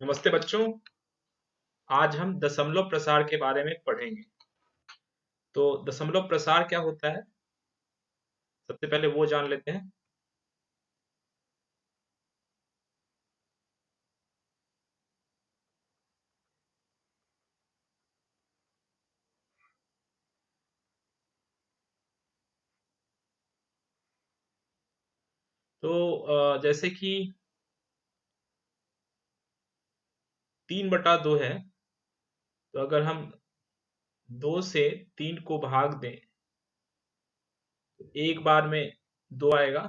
नमस्ते बच्चों। आज हम दशमलव प्रसार के बारे में पढ़ेंगे। तो दशमलव प्रसार क्या होता है, सबसे पहले वो जान लेते हैं। तो जैसे कि 3/2 है, तो अगर हम 2 से 3 को भाग दें तो एक बार में 2 आएगा,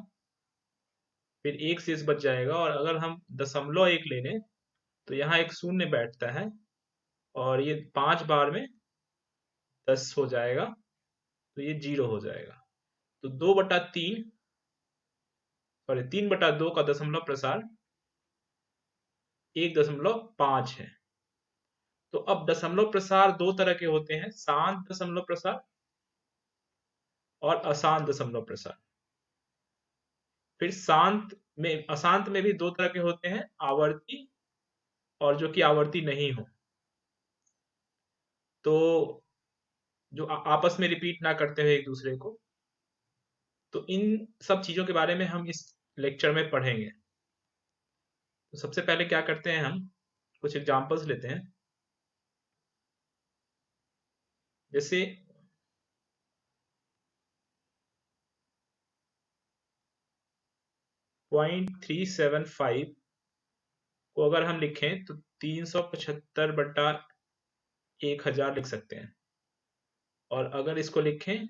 फिर एक शेष बच जाएगा। और अगर हम दशमलव 1 ले लें तो यहाँ एक शून्य बैठता है और ये 5 बार में 10 हो जाएगा, तो ये 0 हो जाएगा। तो 2/3 सॉरी 3/2 का दशमलव प्रसार 1.5 है। तो अब दशमलव प्रसार दो तरह के होते हैं, शांत दशमलव प्रसार और अशांत दशमलव प्रसार। फिर अशांत में भी दो तरह के होते हैं, आवर्ती और जो कि आवर्ती नहीं हो, तो जो आपस में रिपीट ना करते हुए एक दूसरे को। तो इन सब चीजों के बारे में हम इस लेक्चर में पढ़ेंगे। तो सबसे पहले क्या करते हैं, हम कुछ एग्जांपल्स लेते हैं। जैसे 0.375 को अगर हम लिखें तो 375/1000 लिख सकते हैं। और अगर इसको लिखें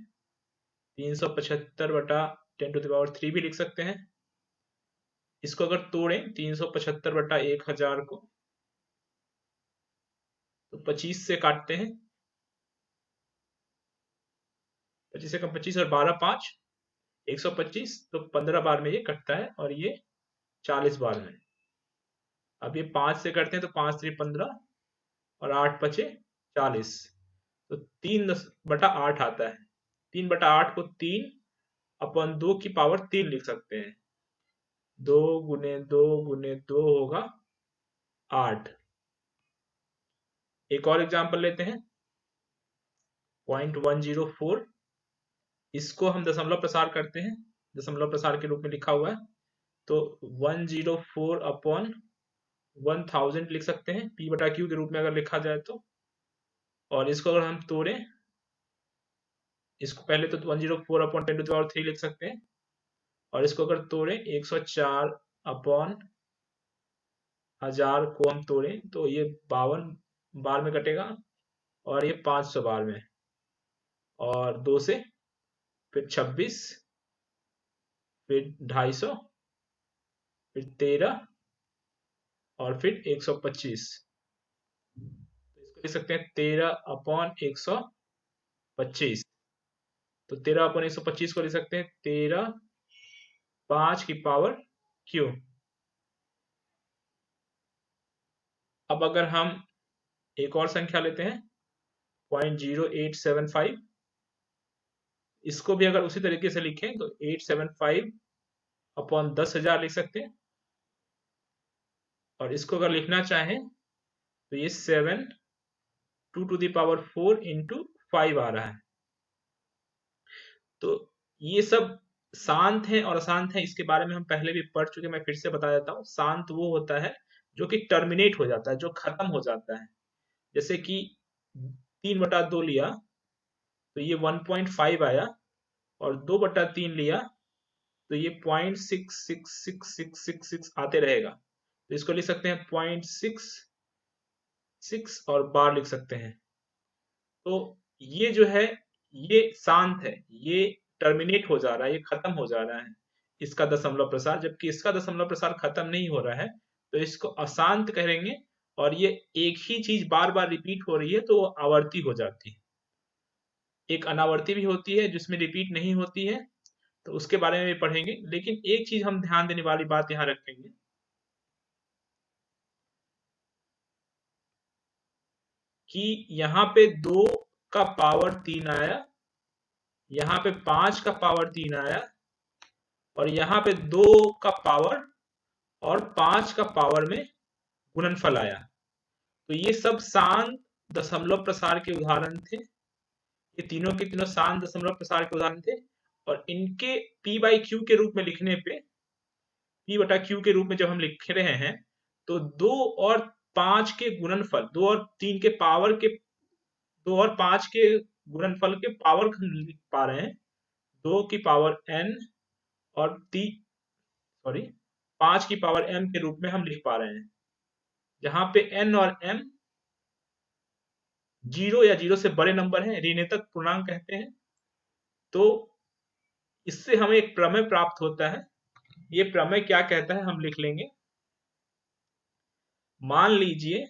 375/10³ भी लिख सकते हैं। इसको अगर तोड़ें 375/1000 को, तो 25 से काटते हैं, 25 से कम 25 और 12 5 125, तो 15 बार में ये कटता है और ये 40 बार में। अब ये 5 से करते हैं तो 5×3 = 15 और 8 बचे 40, तो 3/8 आता है। 3/8 को 3/2 की पावर 3 लिख सकते हैं। 2 × 2 × 2 होगा 8। एक और एग्जांपल लेते हैं, 0.104। इसको हम दशमलव प्रसार करते हैं, दशमलव प्रसार के रूप में लिखा हुआ है, तो 104/1000 लिख सकते हैं, p/q के रूप में अगर लिखा जाए तो। और इसको अगर हम तोड़ें, इसको पहले तो 104/10³ लिख सकते हैं, और इसको अगर तोड़ें 104/1000 को हम तोड़ें तो ये 52 बार में कटेगा और ये 500 बार में। और 2 से फिर 26, फिर 250, फिर 13 और फिर 125। तो इसको लिख सकते हैं 13/125। तो 13/125 को लिख सकते हैं 13/5 अब अगर हम एक और संख्या लेते हैं 0.0875, इसको भी अगर उसी तरीके से लिखें तो 875/10,000 लिख सकते हैं। और इसको अगर लिखना चाहें तो ये 7 2⁴ × 5 आ रहा है। तो ये सब शांत है और अशांत है, इसके बारे में हम पहले भी पढ़ चुके, मैं फिर से बता देता हूँ। शांत वो होता है जो कि टर्मिनेट हो जाता है, जो खत्म हो जाता है। जैसे कि 3/2 लिया तो ये 1.5 आया, और 2/3 लिया तो ये 0.66666 आते रहेगा। तो इसको लिख सकते हैं 0.66 और बार लिख सकते हैं। तो ये जो है ये शांत है, ये टर्मिनेट हो जा रहा है, ये खत्म हो जा रहा है इसका दशमलव प्रसार। जबकि इसका दशमलव प्रसार खत्म नहीं हो रहा है, तो इसको अशांत कहेंगे। और ये एक ही चीज बार बार रिपीट हो रही है तो वो आवर्ती हो जाती है। एक अनावर्ती भी होती है जिसमें रिपीट नहीं होती है, तो उसके बारे में भी पढ़ेंगे। लेकिन एक चीज हम ध्यान देने वाली बात यहाँ रखेंगे कि यहाँ पे 2 का पावर 3 आया, यहाँ पे 5 का पावर 3 आया, और यहाँ पे 2 का पावर और 5 का पावर में गुणनफल आया। तो ये सब शांत दशमलव प्रसार के उदाहरण थे। ये तीनों के तीनों शांत दशमलव प्रसार के उदाहरण थे, और इनके p बाई क्यू के रूप में लिखने पे, p बटा क्यू के रूप में जब हम लिख रहे हैं, तो 2 और 5 के गुणनफल, 2 और 3 के पावर के, 2 और 5 के गुणनफल के पावर हम लिख पा रहे हैं, 2 की पावर n और 5 की पावर m के रूप में हम लिख पा रहे हैं, जहां पे n और m 0 या 0 से बड़े नंबर हैं, ऋणात्मक पूर्णांक कहते हैं। तो इससे हमें एक प्रमेय प्राप्त होता है। ये प्रमेय क्या कहता है हम लिख लेंगे। मान लीजिए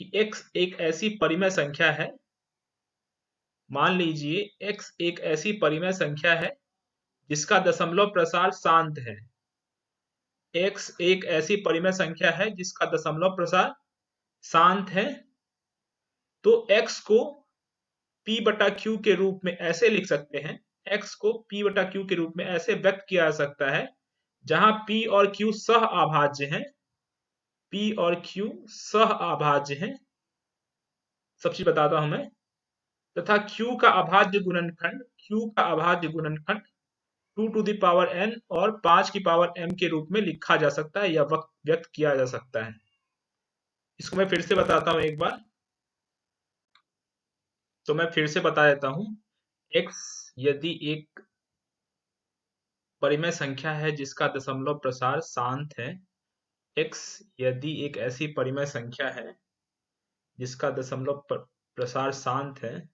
कि x एक ऐसी परिमेय संख्या है, मान लीजिए x एक ऐसी परिमेय संख्या है जिसका दशमलव प्रसार शांत है। x एक ऐसी परिमेय संख्या है जिसका दशमलव प्रसार शांत है। तो x को p बटा q के रूप में ऐसे लिख सकते हैं, x को p बटा q के रूप में ऐसे व्यक्त किया जा सकता है, जहां p और q सह अभाज्य हैं, p और q सह अभाज्य हैं, सब चीज बताता हूं मैं, तथा q का अभाज्य गुणनखंड 2 टू द पावर n और 5 की पावर m के रूप में लिखा जा सकता है या व्यक्त किया जा सकता है। इसको मैं फिर से बताता हूं एक बार, तो मैं फिर से बता देता हूं। x यदि एक परिमेय संख्या है जिसका दशमलव प्रसार शांत है, x यदि एक ऐसी परिमेय संख्या है जिसका दशमलव प्रसार शांत है,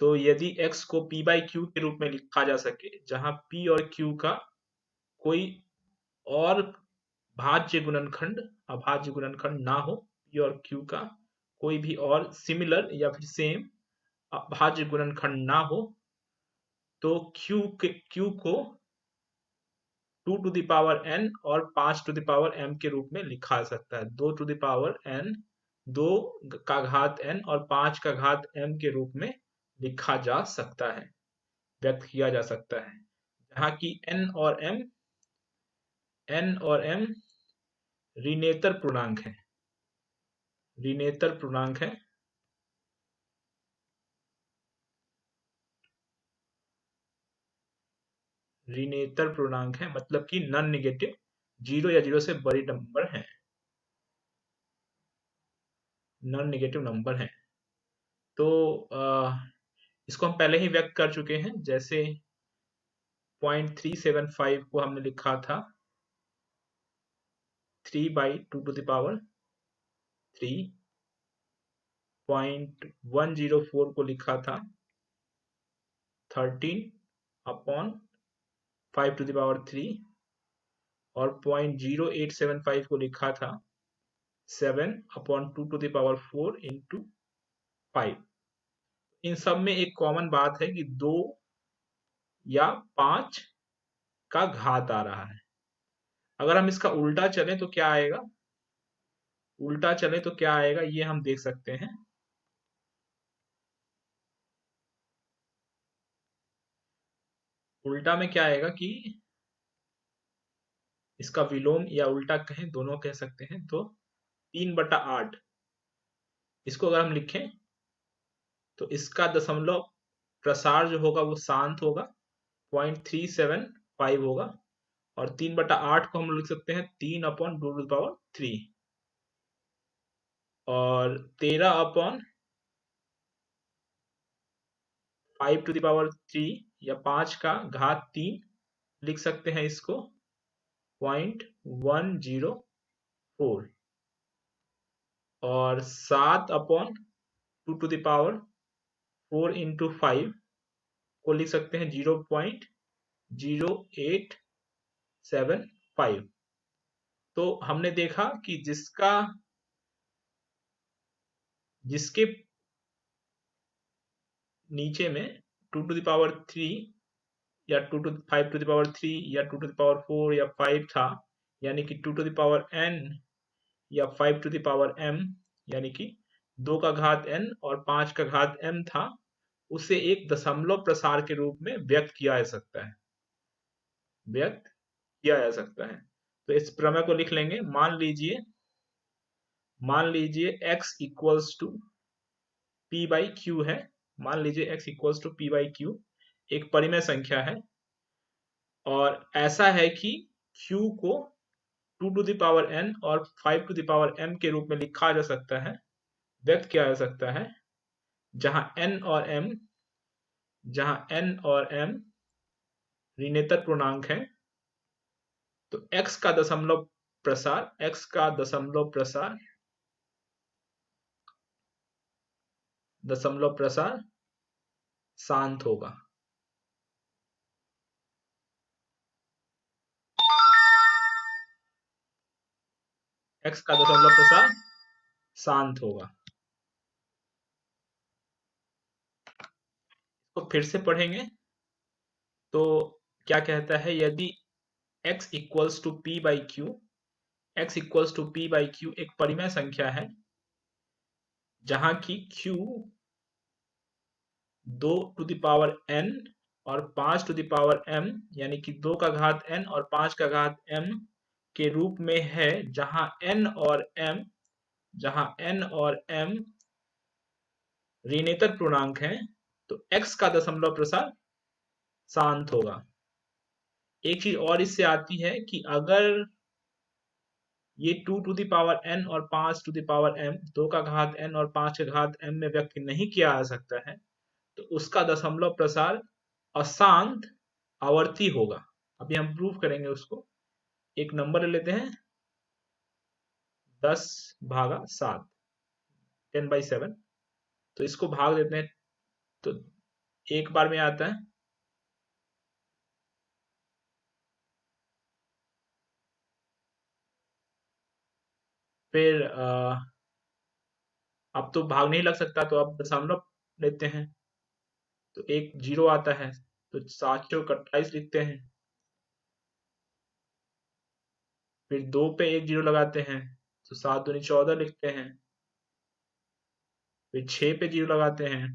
तो यदि x को p बाई क्यू के रूप में लिखा जा सके, जहां p और q का कोई और अभाज्य गुणनखंड ना हो, p और q का कोई भी और सिमिलर या फिर सेम अभाज्य गुणनखंड ना हो, तो q को 2 टू द पावर n और 5 टू द पावर m के रूप में लिखा जा सकता है। 2 टू द पावर n, 2 का घात n और 5 का घात m के रूप में लिखा जा सकता है, व्यक्त किया जा सकता है, जहां की n और m ऋणेतर पूर्णांक है, ऋणेतर पूर्णांक है। ऋणेतर पूर्णांक है मतलब कि नॉन नेगेटिव, 0 या 0 से बड़ी नंबर है, नॉन नेगेटिव नंबर है। तो इसको हम पहले ही व्यक्त कर चुके हैं, जैसे 0.375 को हमने लिखा था 3 बाई 2 टू द पावर 3, 0.104 को लिखा था 13 अपॉन 5 टू द पावर 3, और 0.0875 को लिखा था 7 upon 2 to the power 4 into 5। इन सब में एक कॉमन बात है कि 2 या 5 का घात आ रहा है। अगर हम इसका उल्टा चलें तो क्या आएगा, ये हम देख सकते हैं। उल्टा में क्या आएगा कि इसका विलोम या उल्टा कहें, दोनों कह सकते हैं, तो 3/8, इसको अगर हम लिखें तो इसका दशमलव प्रसार जो होगा वो शांत होगा, 0.375 होगा, और 3/8 को हम लिख सकते हैं 3 अपॉन 2 टू द पावर 3, और 13 अपॉन 5 टू द पावर 3 या 5 का घात 3 लिख सकते हैं इसको 0.104, और 7 upon 2 to the power 4 into 5 को लिख सकते हैं 0.0875। तो हमने देखा कि जिसके नीचे में 2 टू द पावर 3 या 5 टू द पावर 3 या 2 टू द पावर 4 या 5 था, यानी कि 2 टू द पावर n या 5 टू द पावर m, यानी कि 2 का घात n और 5 का घात m था, उसे एक दशमलव प्रसार के रूप में व्यक्त किया जा सकता है, व्यक्त किया जा सकता है। तो इस प्रमेय को लिख लेंगे। मान लीजिए x equals to p by Q है। मान लीजिए x equals to p by Q एक परिमेय संख्या है, और ऐसा है कि q को 2 टू द पावर n और 5 टू द पावर m के रूप में लिखा जा सकता है, व्यक्त किया जा सकता है, जहां n और m ऋणात्मक पूर्णांक है। तो x का दशमलव प्रसार शांत होगा। x का दशमलव प्रसार शांत होगा। तो फिर से पढ़ेंगे तो क्या कहता है, यदि x equals to p by Q एक परिमेय संख्या है, जहां की q 2 to the power n और 5 टू द पावर m, यानी कि 2 का घात n और 5 का घात m के रूप में है, जहां n और m ऋणात्मक पूर्णांक है, तो x का दशमलव प्रसार शांत होगा। एक चीज और इससे आती है कि अगर ये 2 टू द पावर n और 5 टू द पावर m, 2 का घात n और 5 का घात m में व्यक्त नहीं किया जा सकता है, तो उसका दशमलव प्रसार अशांत आवर्ती होगा। अभी हम प्रूव करेंगे उसको। एक नंबर ले लेते हैं 10/7, 10/7। तो इसको भाग देते हैं, तो एक बार में आता है, फिर अब तो भाग नहीं लग सकता, तो अब दशमलव लेते हैं, तो एक जीरो आता है, तो 728 लिखते हैं। फिर 2 पे एक जीरो लगाते हैं, तो 7 दूनी 14 लिखते हैं। फिर 6 पे जीरो लगाते हैं,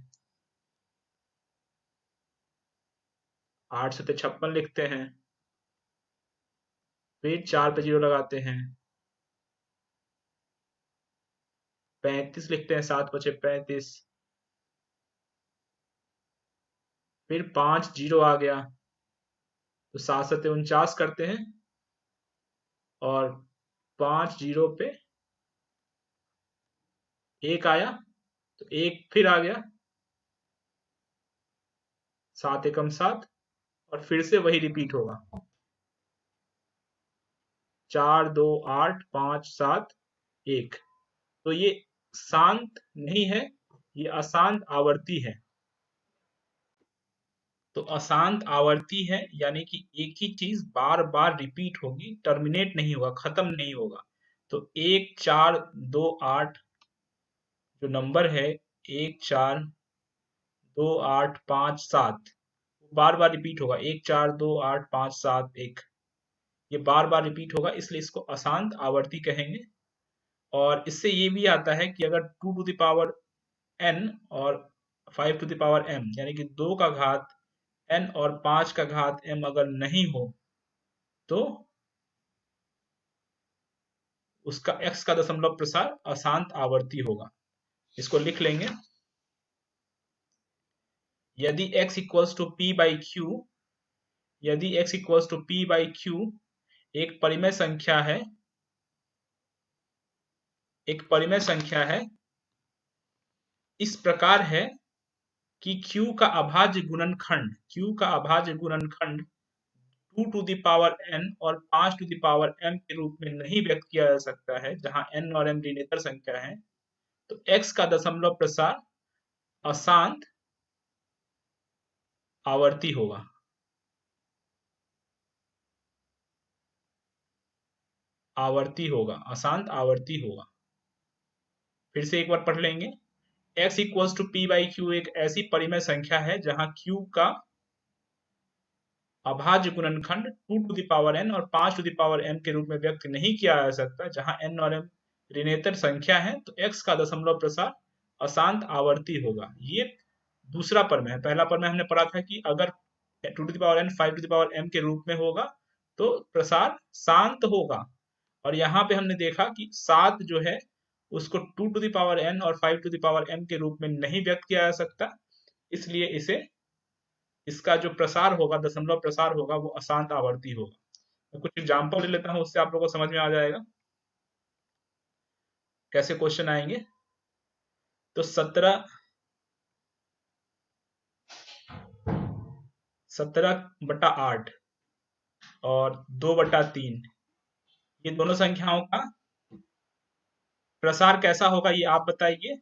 8 सत्ते 56 लिखते हैं। फिर 4 पे जीरो लगाते हैं, 35 लिखते हैं, 7 पचे 35। फिर 5 जीरो आ गया, तो 7 सत्ते 49 करते हैं, और 5 जीरो पे एक आया, तो एक फिर आ गया, 7 एकम 7, और फिर से वही रिपीट होगा, 4 2 8 5 7 1। तो ये शांत नहीं है, ये अशांत आवर्ती है। तो अशांत आवर्ती है, यानी कि एक ही चीज बार बार रिपीट होगी, टर्मिनेट नहीं होगा, खत्म नहीं होगा। तो 1 4 2 8 जो नंबर है, 1 4 2 8 5 7, बार बार रिपीट होगा, 1 4 2 8 5 7 1, ये बार बार रिपीट होगा, इसलिए इसको अशांत आवर्ती कहेंगे। और इससे ये भी आता है कि अगर 2 टू द पावर n और 5 टू द पावर m, यानी कि 2 का घात n और 5 का घात m अगर नहीं हो, तो उसका x का दशमलव प्रसार अशांत आवर्ती होगा। इसको लिख लेंगे। यदि x equals to p by Q, यदि x equals to p by Q एक परिमेय संख्या है, एक परिमेय संख्या है, इस प्रकार है कि q का अभाज्य गुणनखंड, q का अभाज्य गुणनखंड 2 टू द पावर n और 5 टू द पावर m के रूप में नहीं व्यक्त किया जा सकता है, जहां n और m ऋणात्मक संख्या है, तो x का दशमलव प्रसार अशांत आवर्ती होगा। आवर्ती होगा, अशांत आवर्ती होगा। फिर से एक बार पढ़ लेंगे। x equals to p by Q एक ऐसी परिमेय संख्या है जहां q का अभाज्य गुणनखंड 2 टू द पावर n और 5 टू द पावर m के रूप में व्यक्त नहीं किया जा सकता, जहां n और m ऋणात्मक संख्या है, तो x का दशमलव प्रसार अशांत आवर्ती होगा। ये दूसरा प्रमेय है। पहला प्रमेय हमने पढ़ा था कि अगर 2n 5m के रूप में होगा तो प्रसार शांत होगा, और यहाँ पे हमने देखा कि 7 जो है उसको 2n और 5m के रूप में नहीं व्यक्त किया जा सकता, इसलिए इसका जो प्रसार होगा, दशमलव प्रसार होगा, वो अशांत आवर्ती होगा। मैं कुछ एग्जाम्पल ले लेता हूँ, उससे आप लोगों को समझ में आ जाएगा कैसे क्वेश्चन आएंगे। तो 17/8 और 2/3, ये दोनों संख्याओं का प्रसार कैसा होगा ये आप बताइए।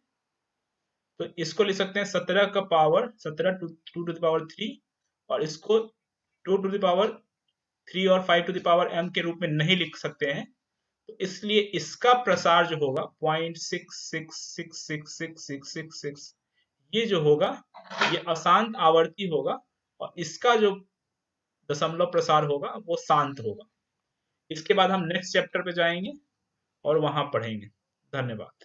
तो इसको लिख सकते हैं 17 का power 17 to to the power 3, और इसको 2 टू द पावर 3 और 5 टू द पावर m के रूप में नहीं लिख सकते हैं, तो इसलिए इसका प्रसार जो होगा 0.66666666, ये जो होगा ये अशांत आवर्ती होगा, और इसका जो दशमलव प्रसार होगा वो शांत होगा। इसके बाद हम नेक्स्ट चैप्टर पे जाएंगे और वहां पढ़ेंगे। धन्यवाद।